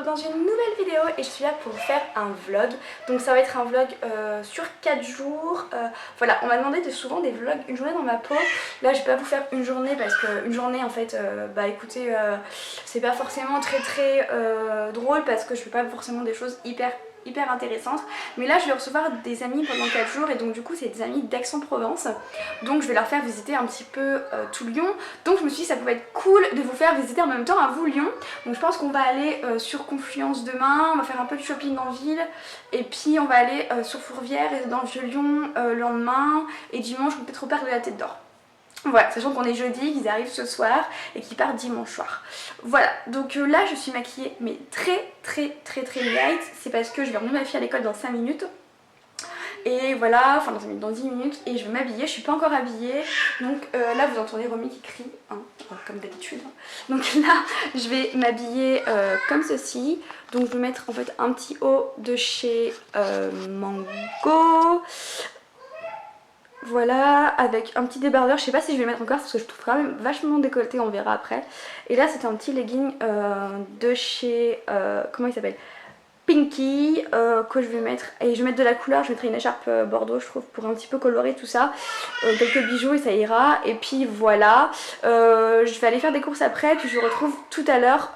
dans une nouvelle vidéo et je suis là pour vous faire un vlog. Donc ça va être un vlog sur 4 jours. Voilà, on m'a demandé souvent des vlogs une journée dans ma peau. Là je vais pas vous faire une journée parce qu'une journée en fait, bah écoutez, c'est pas forcément très drôle parce que je fais pas forcément des choses hyper intéressante, mais là je vais recevoir des amis pendant 4 jours et donc du coup c'est des amis d'Aix-en-Provence, donc je vais leur faire visiter un petit peu tout Lyon. Donc je me suis dit ça pouvait être cool de vous faire visiter en même temps à vous Lyon. Donc je pense qu'on va aller sur Confluence demain, on va faire un peu de shopping en ville et puis on va aller sur Fourvière et dans le Vieux-Lyon le lendemain, et dimanche on peut peut-être repère de la Tête d'Or. Voilà, sachant qu'on est jeudi, qu'ils arrivent ce soir et qu'ils partent dimanche soir. Voilà, donc là je suis maquillée mais très light. C'est parce que je vais emmener ma fille à l'école dans 5 minutes. Et voilà, enfin dans 10 minutes, et je vais m'habiller, je suis pas encore habillée. Donc là vous entendez Romy qui crie, hein, comme d'habitude. Donc là je vais m'habiller comme ceci. Donc je vais mettre en fait un petit haut de chez Mango. Voilà, avec un petit débardeur, je sais pas si je vais le mettre encore parce que je trouve quand même vachement décolleté, on verra après. Et là c'est un petit legging de chez, comment il s'appelle, Pinky, que je vais mettre. Et je vais mettre de la couleur, je mettrai une écharpe bordeaux je trouve pour un petit peu colorer tout ça. Quelques bijoux et ça ira. Et puis voilà, je vais aller faire des courses après, puis je vous retrouve tout à l'heure.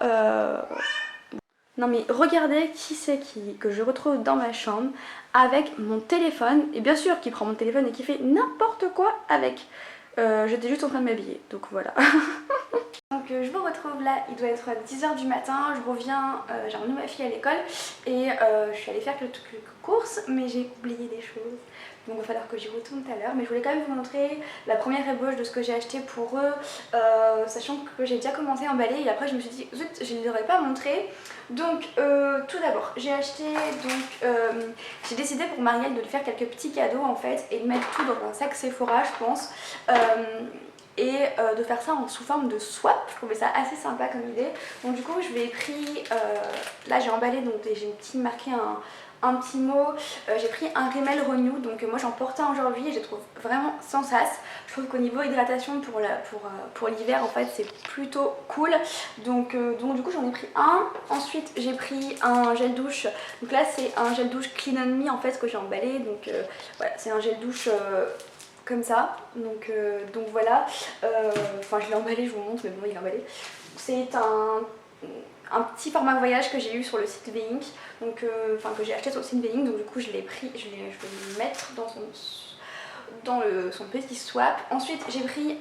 Non mais regardez qui c'est que je retrouve dans ma chambre avec mon téléphone, et bien sûr qui prend mon téléphone et qui fait n'importe quoi avec. J'étais juste en train de m'habiller, donc voilà. Donc je vous retrouve là, il doit être 10 h du matin, je reviens, j'ai emmené ma fille à l'école et je suis allée faire quelques courses, mais j'ai oublié des choses. Donc il va falloir que j'y retourne tout à l'heure, mais je voulais quand même vous montrer la première ébauche de ce que j'ai acheté pour eux, sachant que j'ai déjà commencé à emballer et après je me suis dit zut, je ne les aurais pas montré. Donc tout d'abord j'ai acheté, donc j'ai décidé pour Marielle de lui faire quelques petits cadeaux en fait et de mettre tout dans un sac Sephora je pense. Et de faire ça sous forme de swap, je trouvais ça assez sympa comme idée. Donc du coup je l'ai pris, là j'ai emballé, donc j'ai marqué un petit mot, j'ai pris un Rimmel Renew, donc moi j'en portais un aujourd'hui et je les trouve vraiment sans sas. Je trouve qu'au niveau hydratation pour l'hiver en fait c'est plutôt cool, donc du coup j'en ai pris un. Ensuite j'ai pris un gel douche, donc là c'est un gel douche Clean on Me en fait, ce que j'ai emballé, donc voilà c'est un gel douche comme ça, donc voilà, enfin je l'ai emballé, je vous montre, mais bon il est emballé. C'est un petit format voyage que j'ai eu sur le site Veink, donc enfin que j'ai acheté sur le site Veink, donc du coup je l'ai pris, je vais le mettre dans son petit swap. Ensuite j'ai pris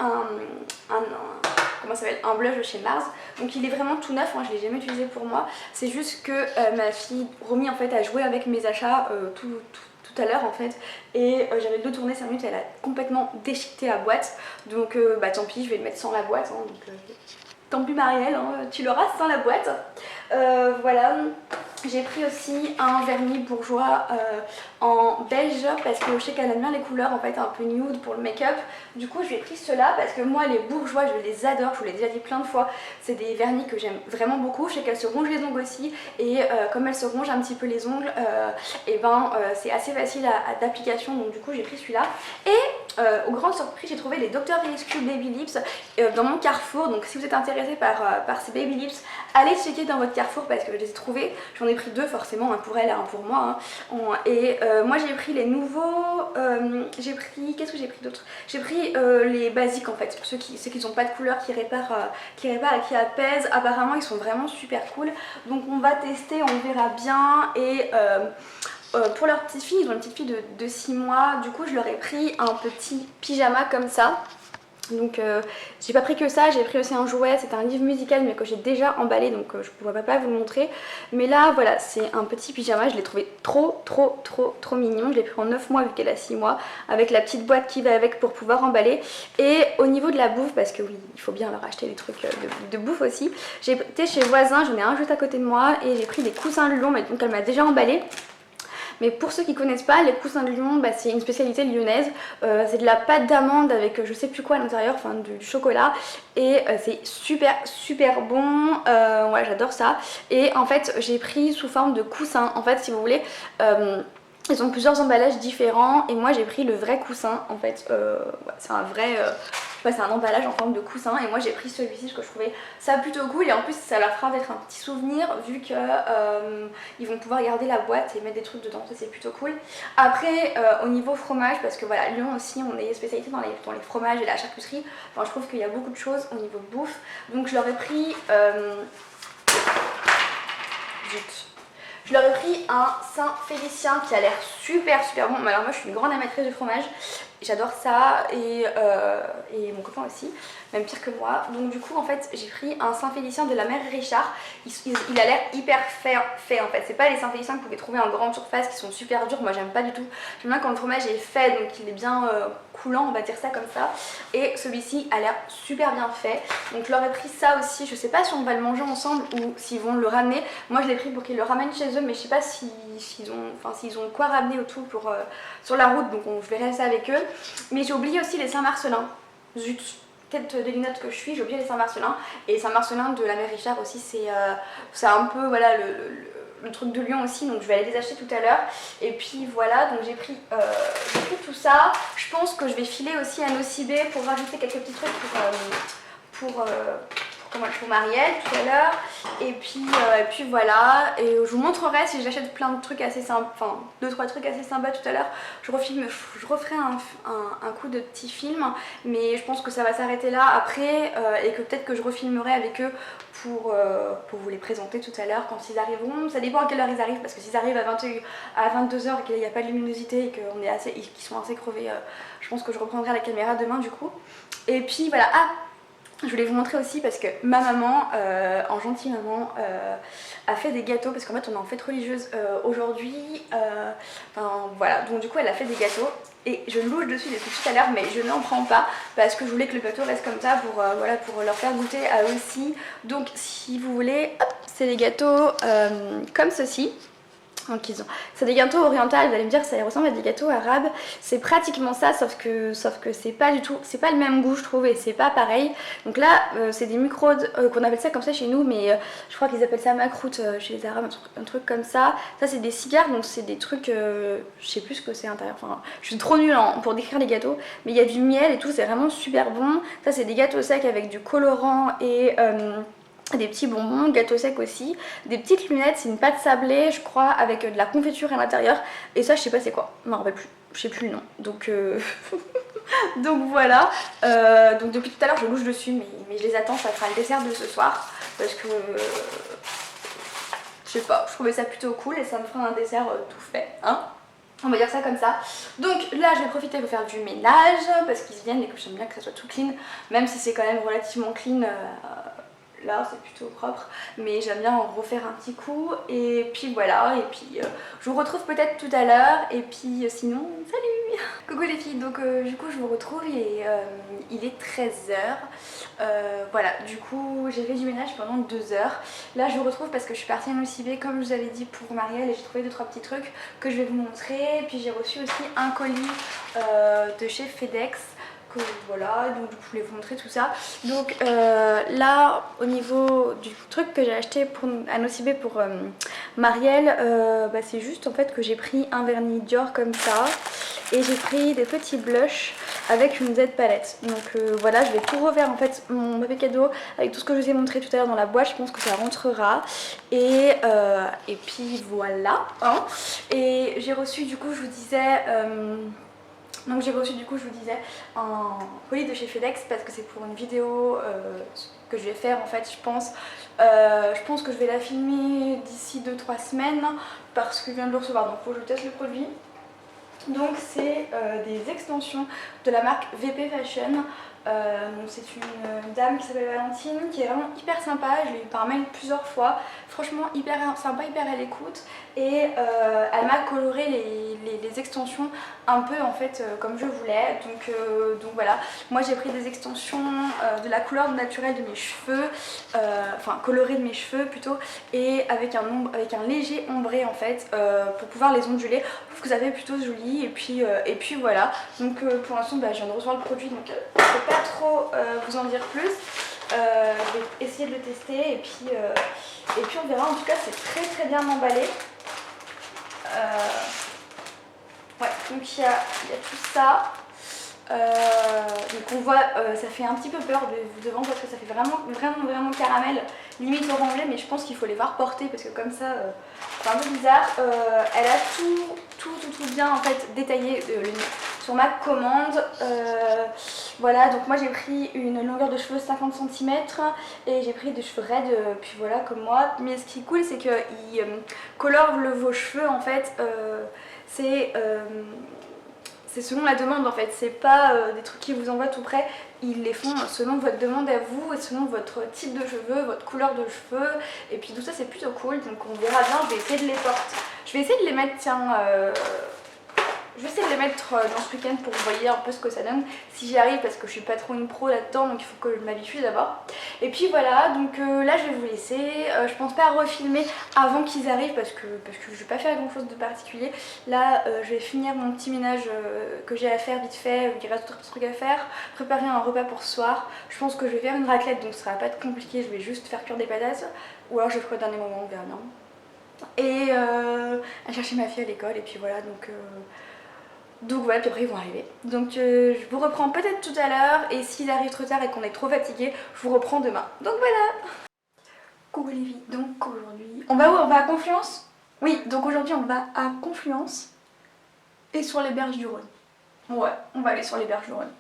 comment ça s'appelle, un blush de chez Mars, donc il est vraiment tout neuf, hein, je l'ai jamais utilisé pour moi, c'est juste que ma fille Romy en fait a joué avec mes achats tout à l'heure en fait, et j'avais le dos tourné 5 minutes, elle a complètement déchiqueté la boîte, donc bah tant pis, je vais le mettre sans la boîte, hein, donc tant pis Marielle, hein, tu l'auras sans la boîte. Voilà, j'ai pris aussi un vernis bourgeois en beige parce que je sais qu'elle aime bien les couleurs en fait un peu nude pour le make-up. Du coup j'ai pris ceux-là parce que moi les bourgeois je les adore, je vous l'ai déjà dit plein de fois. C'est des vernis que j'aime vraiment beaucoup. Je sais qu'elle se ronge les ongles aussi et comme elle se ronge un petit peu les ongles, et c'est assez facile d'application, donc du coup j'ai pris celui-là. Et aux grandes surprises j'ai trouvé les Dr. Rescue Baby Lips dans mon Carrefour, donc si vous êtes intéressé par ces Baby Lips, allez checker dans votre Carrefour parce que je les ai trouvés. J'en ai pris 2 forcément, un pour elle et un pour moi, hein. Et moi j'ai pris les nouveaux, j'ai pris, qu'est-ce que j'ai pris d'autre? J'ai pris les basiques en fait, ceux qui n'ont pas de couleur, qui réparent et qui apaisent. Apparemment ils sont vraiment super cool, donc on va tester, on verra bien. Et pour leur petite fille, ils ont une petite fille de 6 mois, du coup je leur ai pris un petit pyjama comme ça. Donc j'ai pas pris que ça, j'ai pris aussi un jouet, c'est un livre musical mais que j'ai déjà emballé, donc je ne pourrais pas vous le montrer. Mais là voilà, c'est un petit pyjama, je l'ai trouvé trop mignon. Je l'ai pris en 9 mois vu qu'elle a 6 mois, avec la petite boîte qui va avec pour pouvoir emballer. Et au niveau de la bouffe, parce que oui, il faut bien leur acheter des trucs de bouffe aussi, j'ai été chez Voisin, j'en ai un juste à côté de moi, et j'ai pris des coussins Lyon, mais donc elle m'a déjà emballé. Mais pour ceux qui connaissent pas, les coussins de Lyon, bah, c'est une spécialité lyonnaise. C'est de la pâte d'amande avec je sais plus quoi à l'intérieur, enfin du chocolat. Et c'est super bon. Ouais, j'adore ça. Et en fait, j'ai pris sous forme de coussin. En fait, si vous voulez, ils ont plusieurs emballages différents. Et moi, j'ai pris le vrai coussin. En fait, ouais, c'est un vrai Enfin, c'est un emballage en forme de coussin et moi j'ai pris celui-ci parce que je trouvais ça plutôt cool et en plus ça leur fera d'être un petit souvenir vu que ils vont pouvoir garder la boîte et mettre des trucs dedans, ça c'est plutôt cool. Après au niveau fromage, parce que voilà, Lyon aussi on est spécialité dans les fromages et la charcuterie, enfin, je trouve qu'il y a beaucoup de choses au niveau bouffe, donc je leur ai pris je leur ai pris un Saint-Félicien qui a l'air super bon. Mais alors moi je suis une grande amatrice de fromage, j'adore ça et mon copain aussi, même pire que moi. Donc du coup en fait j'ai pris un Saint-Félicien de la mère Richard. Il a l'air hyper fait en fait. C'est pas les Saint-Féliciens que vous pouvez trouver en grande surface qui sont super durs, moi j'aime pas du tout. J'aime bien quand le fromage est fait, donc il est bien coulant, on va dire ça comme ça. Et celui-ci a l'air super bien fait. Donc je leur ai pris ça aussi, je sais pas si on va le manger ensemble ou s'ils vont le ramener. Moi je l'ai pris pour qu'ils le ramènent chez eux, mais je sais pas s'ils ont quoi ramener autour pour, sur la route, donc je verrai ça avec eux. Mais j'ai oublié aussi les Saint-Marcelin. Zut, tête de linotte que je suis, j'ai oublié les Saint-Marcelin. Et les Saint-Marcelin de la mère Richard aussi, c'est un peu voilà, le truc de Lyon aussi, donc je vais aller les acheter tout à l'heure. Et puis voilà, donc j'ai pris tout ça. Je pense que je vais filer aussi à Nocibé pour rajouter quelques petits trucs pour Marielle tout à l'heure. Et puis voilà, et je vous montrerai si j'achète plein de trucs assez sympas, enfin 2-3 trucs assez sympas tout à l'heure. Je referai un coup de petit film, mais je pense que ça va s'arrêter là après et que peut-être que je refilmerai avec eux pour vous les présenter tout à l'heure quand ils arriveront. Ça dépend à quelle heure ils arrivent, parce que s'ils arrivent à 22h et qu'il n'y a pas de luminosité et qu'ils sont assez crevés, je pense que je reprendrai la caméra demain du coup. Et puis voilà, je voulais vous montrer aussi parce que ma maman, en gentille maman, a fait des gâteaux parce qu'en fait on est en fête religieuse aujourd'hui. Enfin voilà, donc du coup elle a fait des gâteaux et je louche dessus depuis tout à l'heure, mais je n'en prends pas parce que je voulais que le gâteau reste comme ça pour, voilà, pour leur faire goûter à eux aussi. Donc si vous voulez, c'est des gâteaux comme ceci. Donc c'est des gâteaux orientaux, vous allez me dire ça ressemble à des gâteaux arabes, c'est pratiquement ça, sauf que c'est pas du tout, c'est pas le même goût je trouve et c'est pas pareil. Donc là c'est des micro-ondes, qu'on appelle ça comme ça chez nous, mais je crois qu'ils appellent ça macroute chez les arabes, un truc comme ça. Ça c'est des cigares, donc c'est des trucs, je sais plus ce que c'est à l'intérieur, enfin je suis trop nulle pour décrire les gâteaux, mais il y a du miel et tout, c'est vraiment super bon. Ça c'est des gâteaux secs avec du colorant et des petits bonbons, gâteaux secs aussi, des petites lunettes, c'est une pâte sablée je crois avec de la confiture à l'intérieur et ça je sais pas c'est quoi, je m'en rappelle plus, je sais plus le nom, donc donc voilà, donc depuis tout à l'heure je louche dessus mais je les attends, ça sera le dessert de ce soir parce que je sais pas, je trouvais ça plutôt cool et ça me fera un dessert tout fait, hein. On va dire ça comme ça. Donc là je vais profiter pour faire du ménage parce qu'ils viennent et que j'aime bien que ça soit tout clean, même si c'est quand même relativement clean. Là c'est plutôt propre, mais j'aime bien en refaire un petit coup. Et puis voilà, et puis je vous retrouve peut-être tout à l'heure. Et puis sinon, salut. Coucou les filles, donc du coup je vous retrouve et il est 13h. Voilà, du coup j'ai fait du ménage pendant 2 heures. Là je vous retrouve parce que je suis partie à Nocibé comme je vous avais dit pour Marielle et j'ai trouvé 2-3 petits trucs que je vais vous montrer. Et puis j'ai reçu aussi un colis de chez FedEx. Voilà, donc je voulais vous montrer tout ça. Donc là au niveau du truc que j'ai acheté à Nocibé pour Marielle, c'est juste en fait que j'ai pris un vernis Dior comme ça et j'ai pris des petits blushs avec une Z palette. Donc voilà, je vais tout refaire en fait mon papier cadeau avec tout ce que je vous ai montré tout à l'heure dans la boîte. Je pense que ça rentrera et puis voilà, hein. Et j'ai reçu du coup, je vous disais donc j'ai reçu du coup, je vous disais, un colis de chez FedEx parce que c'est pour une vidéo que je vais faire en fait, je pense que je vais la filmer d'ici 2-3 semaines parce que je viens de le recevoir, donc il faut que je teste le produit. Donc c'est des extensions de la marque VP Fashion. Donc c'est une dame qui s'appelle Valentine qui est vraiment hyper sympa, je l'ai eu par mail plusieurs fois, franchement hyper sympa, hyper à l'écoute et elle m'a coloré les extensions un peu en fait comme je voulais, donc voilà, moi j'ai pris des extensions de la couleur naturelle de mes cheveux, enfin colorée de mes cheveux plutôt, et avec un léger ombré en fait pour pouvoir les onduler. Je trouve que ça fait plutôt joli et puis voilà, donc pour l'instant je viens de recevoir le produit, donc je peux pas trop vous en dire plus. Je vais essayer de le tester et puis on verra. En tout cas c'est très bien emballé. Ouais, donc il y a tout ça. Donc on voit, ça fait un petit peu peur devant parce que ça fait vraiment caramel, limite orangé, mais je pense qu'il faut les voir porter parce que comme ça, c'est un peu bizarre. Elle a tout bien en fait détaillé sur ma commande. Voilà, donc moi j'ai pris une longueur de cheveux 50 cm et j'ai pris des cheveux raides, puis voilà comme moi. Mais ce qui est cool c'est qu'il colore vos cheveux en fait, c'est selon la demande en fait, c'est pas des trucs qui vous envoient tout près, ils les font selon votre demande à vous et selon votre type de cheveux, votre couleur de cheveux, et puis tout ça c'est plutôt cool, donc on verra bien, je vais essayer de les porter. Je vais essayer de les mettre, tiens, je vais essayer de les mettre dans ce week-end pour vous voyez un peu ce que ça donne, si j'y arrive parce que je suis pas trop une pro là-dedans, donc il faut que je m'habitue d'abord. Et puis voilà, donc là je vais vous laisser, je pense pas refilmer avant qu'ils arrivent parce que je vais pas faire grand chose de particulier. Là je vais finir mon petit ménage que j'ai à faire vite fait, il reste d'autres trucs à faire, préparer un repas pour ce soir. Je pense que je vais faire une raclette donc ça va pas être compliqué, je vais juste faire cuire des patates, ou alors je ferai au dernier moment, on verra bien. Et à chercher ma fille à l'école et puis voilà donc voilà, puis après ils vont arriver. Donc je vous reprends peut-être tout à l'heure et s'ils arrivent trop tard et qu'on est trop fatigué, je vous reprends demain. Donc voilà. Coucou les filles, donc aujourd'hui... On va où? On va à Confluence? Oui, donc aujourd'hui on va à Confluence et sur les berges du Rhône. Ouais, on va aller sur les berges du Rhône.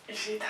J'ai hâte.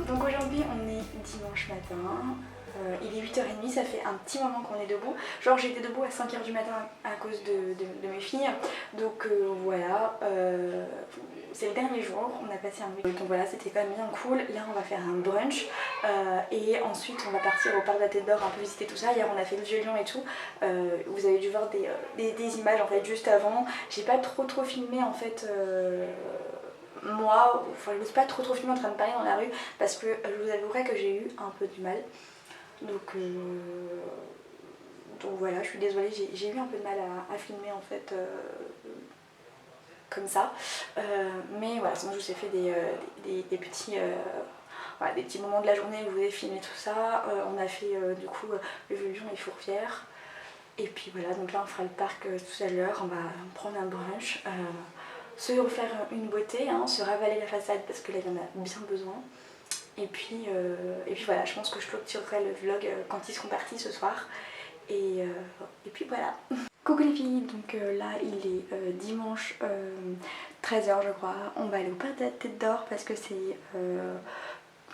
Donc aujourd'hui on est dimanche matin, il est 8h30, ça fait un petit moment qu'on est debout. Genre j'étais debout à 5h du matin à cause de mes filles. Donc voilà, c'est le dernier jour, on a passé un week-end. Donc voilà, c'était quand même bien cool. Là on va faire un brunch et ensuite on va partir au parc de la Tête d'Or, un peu visiter tout ça. Hier on a fait le Vieux Lyon et tout. Vous avez dû voir des images en fait juste avant. J'ai pas trop filmé en fait. Moi, enfin, je ne me suis pas trop filmée en train de parler dans la rue parce que je vous avouerai que j'ai eu un peu du mal. Donc voilà, je suis désolée, j'ai eu un peu de mal à filmer en fait comme ça. Mais voilà, sinon je vous ai fait des petits... des petits moments de la journée où je vous ai filmé tout ça. On a fait du coup le Vieux Lyon et Fourvière. Et puis voilà, donc là on fera le parc tout à l'heure, on va prendre un brunch, se refaire une beauté, hein, se ravaler la façade parce que là il y en a bien besoin. Et puis voilà, je pense que je clôturerai le vlog quand ils seront partis ce soir. Et puis voilà. Coucou les filles, donc là il est dimanche 13h je crois. On va aller au parc de la Tête d'Or parce que c'est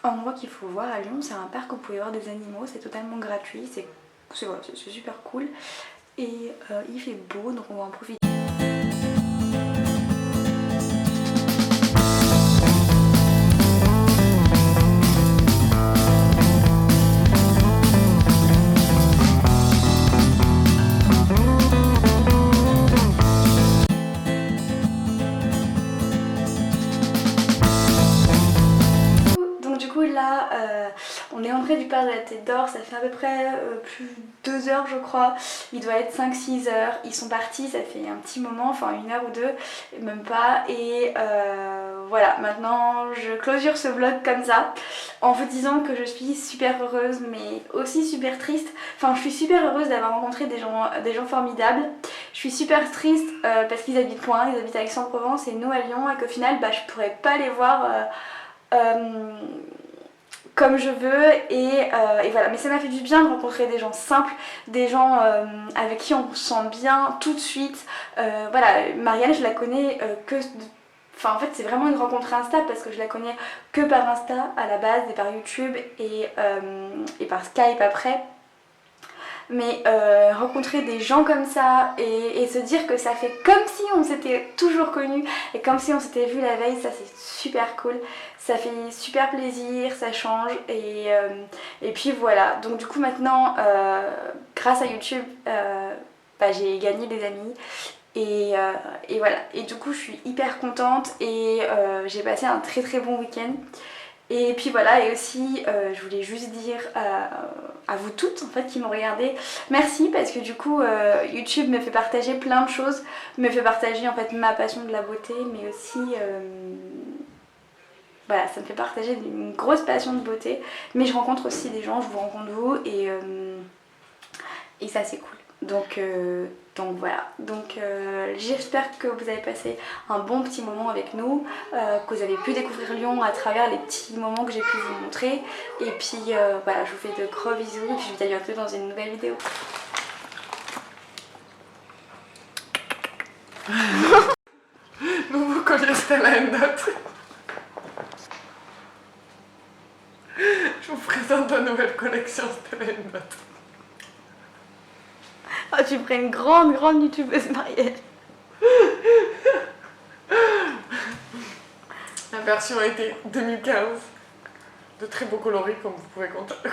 un endroit qu'il faut voir à Lyon. C'est un parc où vous pouvez voir des animaux, c'est totalement gratuit, c'est super cool. Et il fait beau donc on va en profiter. Là, on est entré du parc de la Tête d'Or, ça fait à peu près plus de 2 heures je crois, il doit être 5-6 heures, ils sont partis, ça fait un petit moment, enfin 1 heure ou 2, même pas, et voilà, maintenant je clôture ce vlog comme ça, en vous disant que je suis super heureuse mais aussi super triste, enfin je suis super heureuse d'avoir rencontré des gens formidables, je suis super triste parce qu'ils habitent loin, ils habitent à Aix-en-Provence et nous à Lyon, et qu'au final bah, je pourrais pas les voir comme je veux et voilà, mais ça m'a fait du bien de rencontrer des gens simples, des gens avec qui on se sent bien tout de suite. Voilà, Marianne je la connais enfin en fait c'est vraiment une rencontre Insta parce que je la connais que par Insta à la base et par YouTube et par Skype après. Mais rencontrer des gens comme ça et se dire que ça fait comme si on s'était toujours connus et comme si on s'était vu la veille, ça c'est super cool, ça fait super plaisir, ça change et puis voilà. Donc du coup maintenant grâce à YouTube bah, j'ai gagné des amis et voilà, et du coup je suis hyper contente et j'ai passé un très bon week-end. Et puis voilà, et aussi je voulais juste dire à vous toutes en fait qui m'ont regardé merci parce que du coup YouTube me fait partager plein de choses, me fait partager en fait ma passion de la beauté, mais aussi voilà, ça me fait partager une grosse passion de beauté, mais je rencontre aussi des gens, je vous rencontre vous et ça c'est cool. Donc voilà, donc j'espère que vous avez passé un bon petit moment avec nous, que vous avez pu découvrir Lyon à travers les petits moments que j'ai pu vous montrer. Et puis voilà, je vous fais de gros bisous et puis je vous dis à bientôt dans une nouvelle vidéo. Nouveau collier Stella & Dot. Je vous présente la nouvelle collection Stella & Dot. Oh, tu ferais une grande youtubeuse Marielle. La version a été 2015. De très beaux coloris comme vous pouvez constater.